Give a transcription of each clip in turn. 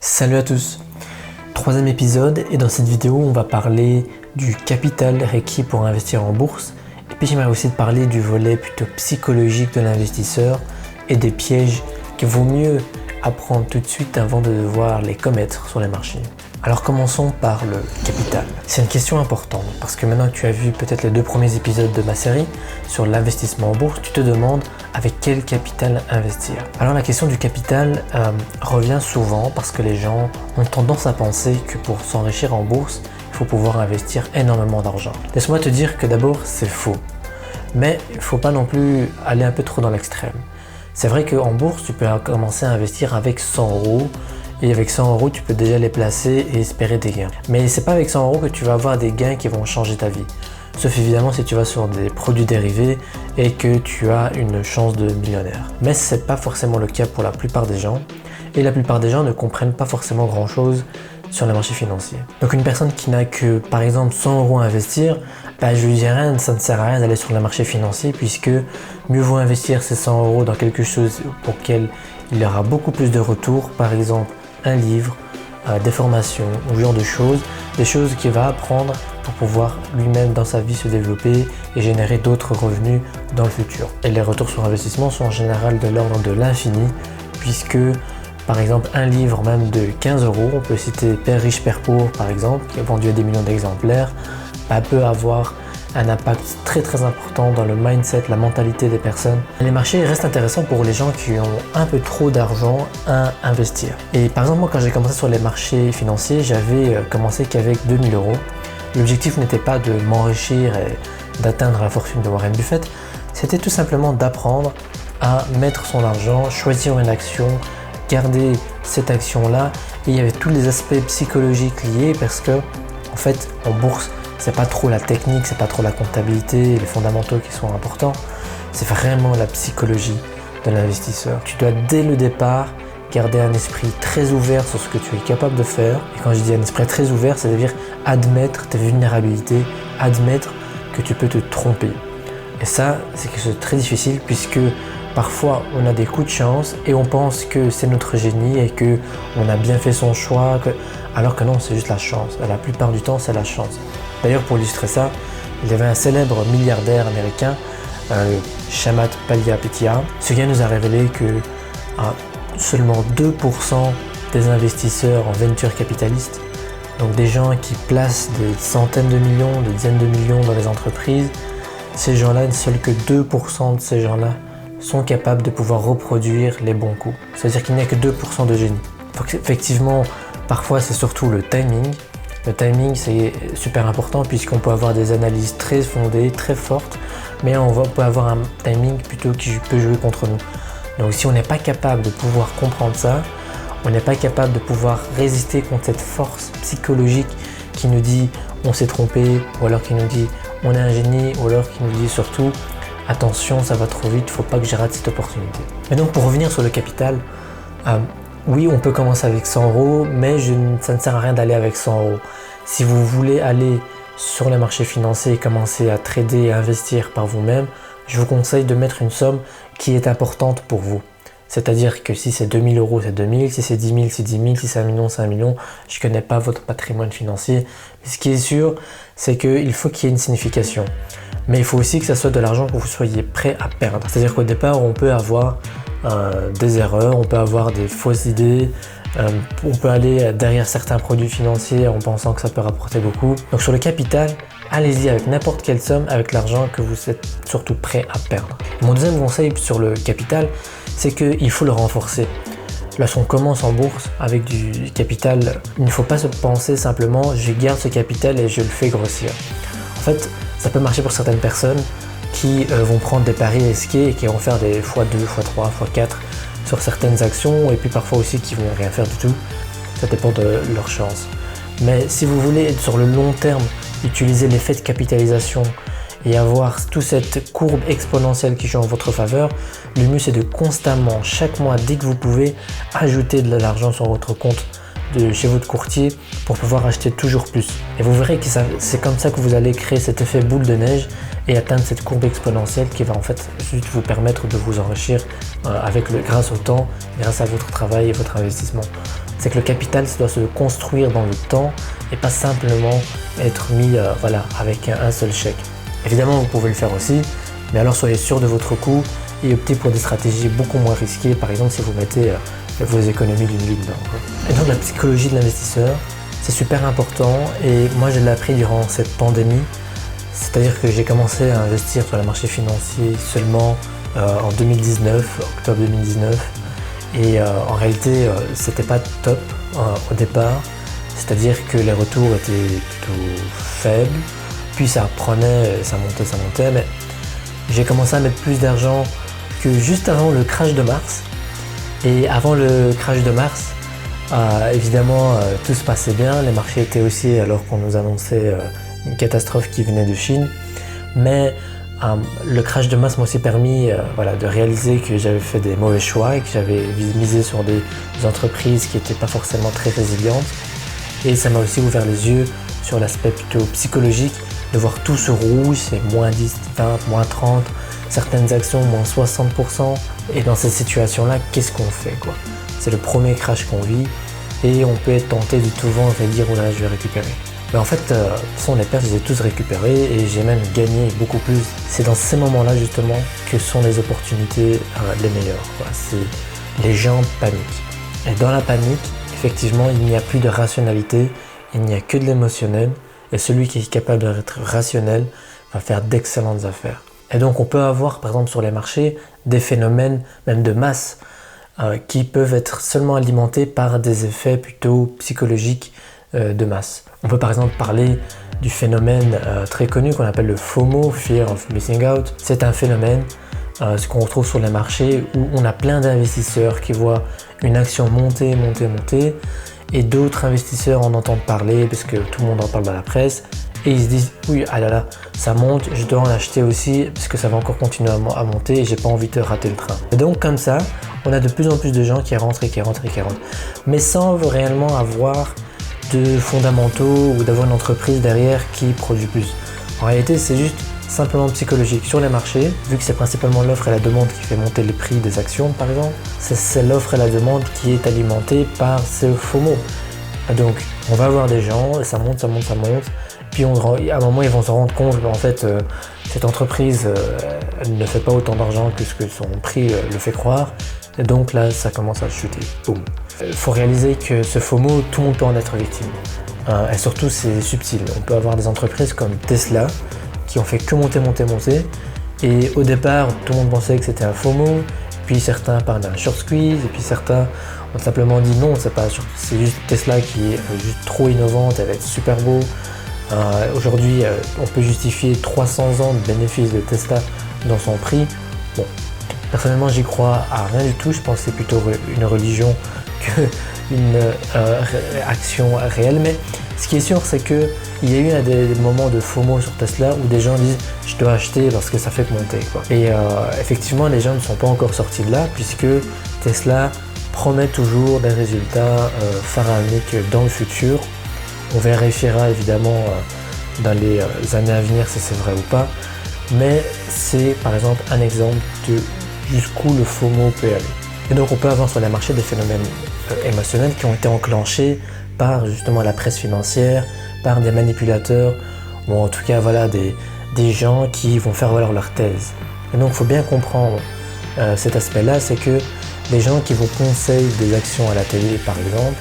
Salut à tous, troisième épisode et dans cette vidéo on va parler du capital requis pour investir en bourse et puis j'aimerais aussi te parler du volet plutôt psychologique de l'investisseur et des pièges qu'il vaut mieux apprendre tout de suite avant de devoir les commettre sur les marchés. Alors commençons par le capital. C'est une question importante parce que maintenant que tu as vu peut-être les deux premiers épisodes de ma série sur l'investissement en bourse, tu te demandes avec quel capital investir. Alors la question du capital revient souvent parce que les gens ont tendance à penser que pour s'enrichir en bourse, il faut pouvoir investir énormément d'argent. Laisse-moi te dire que d'abord c'est faux, mais il ne faut pas non plus aller un peu trop dans l'extrême. C'est vrai qu'en bourse, tu peux commencer à investir avec 100 euros. Et avec 100 euros, tu peux déjà les placer et espérer des gains. Mais c'est pas avec 100 euros que tu vas avoir des gains qui vont changer ta vie. Sauf évidemment si tu vas sur des produits dérivés et que tu as une chance de millionnaire. Mais c'est pas forcément le cas pour la plupart des gens. Et la plupart des gens ne comprennent pas forcément grand chose sur les marchés financiers. Donc une personne qui n'a que par exemple 100 euros à investir, je lui dirais ça ne sert à rien d'aller sur le marché financier puisque mieux vaut investir ces 100 euros dans quelque chose pour lequel il y aura beaucoup plus de retours, par exemple un livre, des formations, ou ce genre de choses, des choses qu'il va apprendre pour pouvoir lui-même dans sa vie se développer et générer d'autres revenus dans le futur. Et les retours sur investissement sont en général de l'ordre de l'infini puisque par exemple un livre même de 15 euros, on peut citer Père riche, Père pauvre par exemple, qui est vendu à des millions d'exemplaires, peut avoir un impact très important dans le mindset, la mentalité des personnes. Les marchés restent intéressants pour les gens qui ont un peu trop d'argent à investir. Et par exemple, moi quand j'ai commencé sur les marchés financiers, j'avais commencé qu'avec 2000 euros. L'objectif n'était pas de m'enrichir et d'atteindre la fortune de Warren Buffett, c'était tout simplement d'apprendre à mettre son argent, choisir une action, garder cette action-là. Et il y avait tous les aspects psychologiques liés parce que, en fait, en bourse, c'est pas trop la technique, c'est pas trop la comptabilité, les fondamentaux qui sont importants, c'est vraiment la psychologie de l'investisseur. Tu dois dès le départ garder un esprit très ouvert sur ce que tu es capable de faire. Et quand je dis un esprit très ouvert, c'est-à-dire admettre tes vulnérabilités, admettre que tu peux te tromper. Et ça, c'est quelque chose de très difficile puisque parfois on a des coups de chance et on pense que c'est notre génie et qu'on a bien fait son choix, alors que non, c'est juste la chance. La plupart du temps, c'est la chance. D'ailleurs, pour illustrer ça, il y avait un célèbre milliardaire américain, Chamath Palihapitiya. Ce gars nous a révélé que seulement 2% des investisseurs en venture capitalistes, donc des gens qui placent des centaines de millions, des dizaines de millions dans les entreprises, ces gens-là, seuls que 2% de ces gens-là sont capables de pouvoir reproduire les bons coups. C'est-à-dire qu'il n'y a que 2% de génie. Donc, effectivement, parfois c'est surtout le timing. Le timing, c'est super important puisqu'on peut avoir des analyses très fondées, très fortes, mais on peut avoir un timing plutôt qui peut jouer contre nous. Donc si on n'est pas capable de pouvoir comprendre ça, on n'est pas capable de pouvoir résister contre cette force psychologique qui nous dit on s'est trompé, ou alors qui nous dit on est un génie, ou alors qui nous dit surtout attention, ça va trop vite, il ne faut pas que je rate cette opportunité. Mais donc pour revenir sur le capital, oui, on peut commencer avec 100 euros, mais ça ne sert à rien d'aller avec 100 euros. Si vous voulez aller sur les marchés financiers et commencer à trader et investir par vous-même, je vous conseille de mettre une somme qui est importante pour vous. C'est-à-dire que si c'est 2000 euros, c'est 2000, si c'est 10 000, c'est 10 000, si c'est 1 million, c'est 1 million. Je ne connais pas votre patrimoine financier. Mais ce qui est sûr, c'est qu'il faut qu'il y ait une signification. Mais il faut aussi que ça soit de l'argent que vous soyez prêt à perdre. C'est-à-dire qu'au départ, on peut avoir des erreurs, on peut avoir des fausses idées, on peut aller derrière certains produits financiers en pensant que ça peut rapporter beaucoup. Donc sur le capital, allez-y avec n'importe quelle somme, avec l'argent que vous êtes surtout prêt à perdre. Mon deuxième conseil sur le capital, c'est qu'il faut le renforcer. Lorsqu'on commence en bourse avec du capital, il ne faut pas se penser simplement je garde ce capital et je le fais grossir. En fait, ça peut marcher pour certaines personnes qui vont prendre des paris risqués et qui vont faire des x2, x3, x4 sur certaines actions et puis parfois aussi qui vont rien faire du tout. Ça dépend de leur chance. Mais si vous voulez être sur le long terme, utiliser l'effet de capitalisation et avoir toute cette courbe exponentielle qui joue en votre faveur, le mieux c'est de constamment, chaque mois, dès que vous pouvez, ajouter de l'argent sur votre compte de chez votre courtier pour pouvoir acheter toujours plus. Et vous verrez que c'est comme ça que vous allez créer cet effet boule de neige et atteindre cette courbe exponentielle qui va en fait juste vous permettre de vous enrichir grâce au temps, grâce à votre travail et votre investissement. c'est que le capital ça doit se construire dans le temps et pas simplement être mis avec un seul chèque. Évidemment, vous pouvez le faire aussi, mais alors soyez sûr de votre coût et optez pour des stratégies beaucoup moins risquées, par exemple si vous mettez vos économies d'une vie dedans. Et donc la psychologie de l'investisseur, c'est super important et moi je l'ai appris durant cette pandémie, c'est-à-dire que j'ai commencé à investir sur le marché financier seulement en 2019, octobre 2019, et en réalité c'était pas top au départ, c'est-à-dire que les retours étaient plutôt faibles, puis ça prenait, ça montait, mais j'ai commencé à mettre plus d'argent que juste avant le crash de mars. Et avant le crash de mars, évidemment, tout se passait bien. Les marchés étaient haussiers alors qu'on nous annonçait une catastrophe qui venait de Chine. Mais le crash de mars m'a aussi permis de réaliser que j'avais fait des mauvais choix et que j'avais misé sur des entreprises qui n'étaient pas forcément très résilientes. Et ça m'a aussi ouvert les yeux sur l'aspect plutôt psychologique, de voir tout ce rouge, c'est moins 10, 20, moins 30, certaines actions moins 60%. Et dans cette situation-là, qu'est-ce qu'on fait quoi? C'est le premier crash qu'on vit et on peut être tenté de tout vendre et dire « oh là, je vais récupérer ». Mais en fait, de toute façon, les pertes, je les ai tous récupérées et j'ai même gagné beaucoup plus. C'est dans ces moments-là justement que sont les opportunités les meilleures. Les gens paniquent. Et dans la panique, effectivement, il n'y a plus de rationalité, il n'y a que de l'émotionnel. Et celui qui est capable d'être rationnel va faire d'excellentes affaires. Et donc on peut avoir par exemple sur les marchés des phénomènes même de masse qui peuvent être seulement alimentés par des effets plutôt psychologiques de masse. On peut par exemple parler du phénomène très connu qu'on appelle le FOMO, Fear of Missing Out. C'est un phénomène ce qu'on retrouve sur les marchés où on a plein d'investisseurs qui voient une action monter et d'autres investisseurs en entendent parler parce que tout le monde en parle dans la presse et ils se disent oui, ah là là, ça monte, je dois en acheter aussi parce que ça va encore continuer à monter et j'ai pas envie de rater le train. Et donc comme ça, on a de plus en plus de gens qui rentrent, mais sans réellement avoir de fondamentaux ou d'avoir une entreprise derrière qui produit plus. En réalité, c'est juste simplement psychologique. Sur les marchés, vu que c'est principalement l'offre et la demande qui fait monter les prix des actions par exemple, c'est l'offre et la demande qui est alimentée par ce FOMO. Donc on va avoir des gens, ça monte, puis à un moment ils vont se rendre compte qu'en fait cette entreprise elle ne fait pas autant d'argent que ce que son prix le fait croire, et donc là ça commence à chuter. Boum. Il faut réaliser que ce FOMO, tout le monde peut en être victime. Et surtout c'est subtil. On peut avoir des entreprises comme Tesla qui ont fait que monter. Et au départ, tout le monde pensait que c'était un FOMO, puis certains parlaient d'un short squeeze, et puis certains ont simplement dit non, c'est juste Tesla qui est juste trop innovante, elle va être super beau. Aujourd'hui, on peut justifier 300 ans de bénéfices de Tesla dans son prix. Bon, personnellement, j'y crois à rien du tout. Je pense que c'est plutôt une religion qu'une action réelle. Mais ce qui est sûr, c'est qu'il y a eu des moments de FOMO sur Tesla où des gens disent « je dois acheter parce que ça fait que monter ». Et effectivement, les gens ne sont pas encore sortis de là puisque Tesla promet toujours des résultats pharaoniques dans le futur. On vérifiera évidemment dans les années à venir si c'est vrai ou pas. Mais c'est par exemple un exemple de jusqu'où le FOMO peut aller. Et donc on peut avoir sur les marchés des phénomènes émotionnels qui ont été enclenchés par justement la presse financière, par des manipulateurs, ou en tout cas voilà, des gens qui vont faire valoir leur thèse. Et donc il faut bien comprendre cet aspect-là, c'est que les gens qui vous conseillent des actions à la télé par exemple,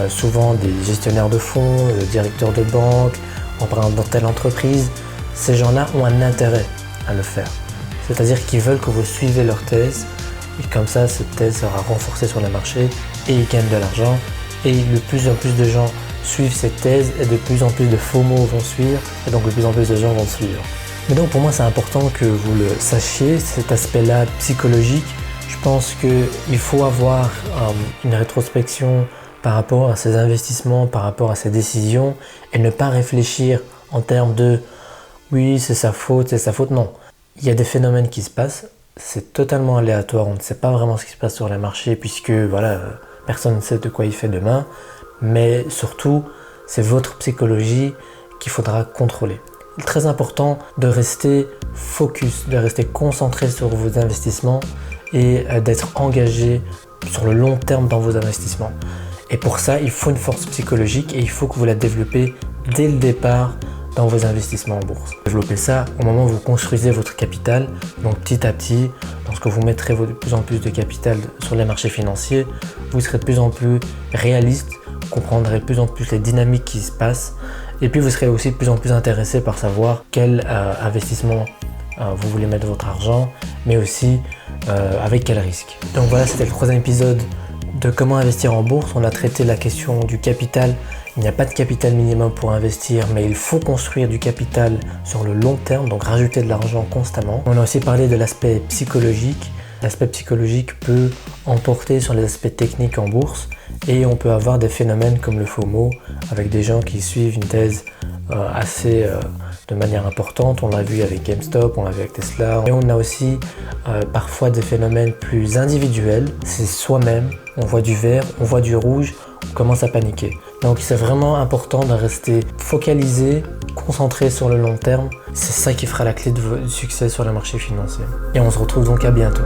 souvent des gestionnaires de fonds, directeurs de banque, en parlant dans telle entreprise, ces gens-là ont un intérêt à le faire. C'est-à-dire qu'ils veulent que vous suivez leur thèse, et comme ça, cette thèse sera renforcée sur le marché et ils gagnent de l'argent. Et de plus en plus de gens suivent cette thèse et de plus en plus de FOMO vont suivre et donc de plus en plus de gens vont suivre. Mais donc pour moi, c'est important que vous le sachiez, cet aspect-là psychologique. Je pense qu'il faut avoir une rétrospection par rapport à ses investissements, par rapport à ses décisions et ne pas réfléchir en termes de « oui, c'est sa faute ». Non, il y a des phénomènes qui se passent. C'est totalement aléatoire, on ne sait pas vraiment ce qui se passe sur les marchés puisque voilà, personne ne sait de quoi il fait demain, mais surtout c'est votre psychologie qu'il faudra contrôler. Il est très important de rester focus, de rester concentré sur vos investissements et d'être engagé sur le long terme dans vos investissements. Et pour ça, il faut une force psychologique et il faut que vous la développez dès le départ dans vos investissements en bourse. Développez ça au moment où vous construisez votre capital, donc petit à petit, lorsque vous mettrez de plus en plus de capital sur les marchés financiers, vous serez de plus en plus réaliste, comprendrez de plus en plus les dynamiques qui se passent et puis vous serez aussi de plus en plus intéressé par savoir quel investissement vous voulez mettre votre argent, mais aussi avec quel risque. Donc voilà, c'était le 3e épisode de comment investir en bourse. On a traité la question du capital. Il n'y a pas de capital minimum pour investir, mais il faut construire du capital sur le long terme, donc rajouter de l'argent constamment. On a aussi parlé de l'aspect psychologique. L'aspect psychologique peut emporter sur les aspects techniques en bourse et on peut avoir des phénomènes comme le FOMO avec des gens qui suivent une thèse de manière importante. On l'a vu avec GameStop, on l'a vu avec Tesla. Et on a aussi parfois des phénomènes plus individuels. C'est soi-même, on voit du vert, on voit du rouge, on commence à paniquer. Donc c'est vraiment important de rester focalisé, concentré sur le long terme. C'est ça qui fera la clé de votre succès sur le marché financier. Et on se retrouve donc à bientôt.